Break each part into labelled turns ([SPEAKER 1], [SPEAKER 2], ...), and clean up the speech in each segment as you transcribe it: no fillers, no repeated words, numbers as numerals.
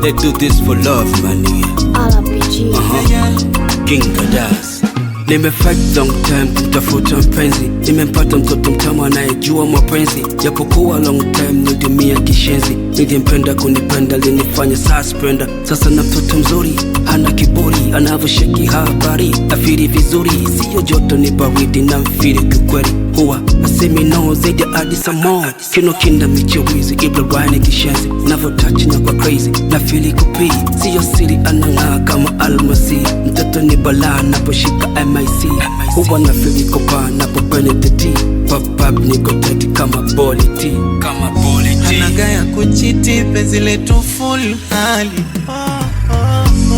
[SPEAKER 1] Let's do this for love, my nigga.
[SPEAKER 2] RPG.
[SPEAKER 1] King Kadas. Nimefight long time kutafuta mpenzi, nimempata mtoto mtamu anayejua mapenzi. Japokuwa long time nilidumia kishenzi, nilimpenda kunipenda linifanya suspender. Sasa na mtoto mzuri, hana kiburi, anavyosheki habari, afiri vizuri, siyo joto ni baridi na mfiri kikweli. Huwa asemi no zaidi hadi some more. Kino kinda michewizi, ibla rhyme kishenzi, navyo-touch na kwa crazy, na fili kupi, siyo siri anang'aa kama almasi. Mtoto ni balaa naposhika MIC, huwa na fili kopa napopende T. Pop niko tati kama boli T.
[SPEAKER 3] Anagaya kuchiti penzi letu full hali.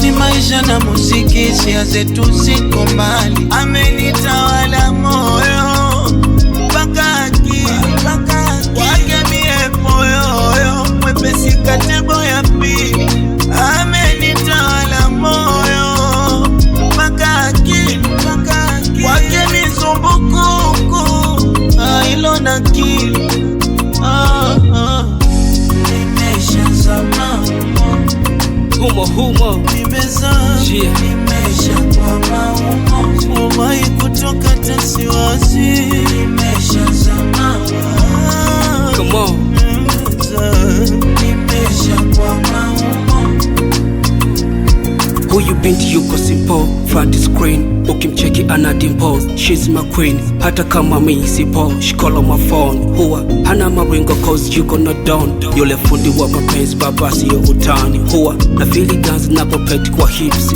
[SPEAKER 3] Ni maisha na muziki, hisia zetu ziko mbali. Amenitawala moyo mpaka akili, wake mie moyo mwepesi katebo ya pili. Amenitawala moyo mpaka akili, wake mizumbukuku ilo na kili. Nimeshazama
[SPEAKER 1] Humo
[SPEAKER 3] nimezama, nimesha kwa maumo, umai kutoka tasiwazi. Nimeshazama,
[SPEAKER 1] come on.
[SPEAKER 3] Nimesha kwa maumo.
[SPEAKER 1] Huyu binti yuko simple, flat screen, ukimcheki ana dimples, she's my queen. Hata kama mi sipo, she call on my phone. Huwa hana maringo cause yuko not down. Yule fundi wa mapenzi baba siyo utani. Huwa na fili guns napopeti kwa hips,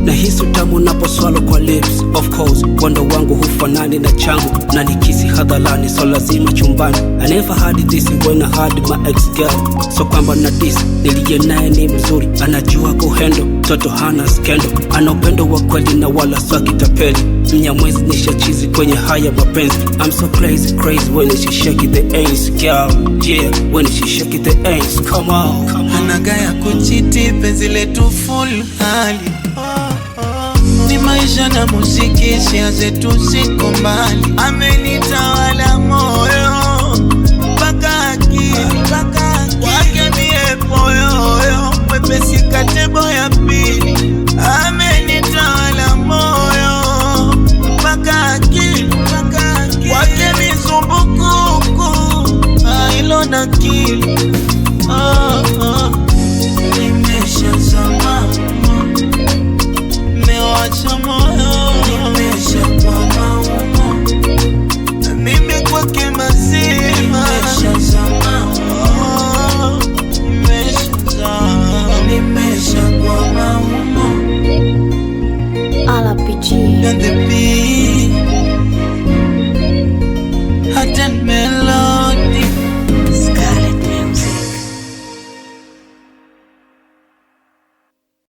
[SPEAKER 1] na hisi utamu napo swallow kwa lips. Of course wando wangu hufanani na changu, na nikisi hadharani so lazima chumbani. I never had this when I had my ex girl, so kwamba na this niliye naye ni mzuri, anajua kuhendo, toto hana skendo, ana upendo wa kweli na wala swa kitapeli. Mnyamwezi nisha chizi kwenye haya mapenzi. I'm so crazy when she shake the ass, girl. Yeah, when she shake the ass, come on.
[SPEAKER 3] Anagaya kuchiti penzi letu full hali. Ni maisha na muziki, hisia zetu ziko mbali. Amenitawala moyo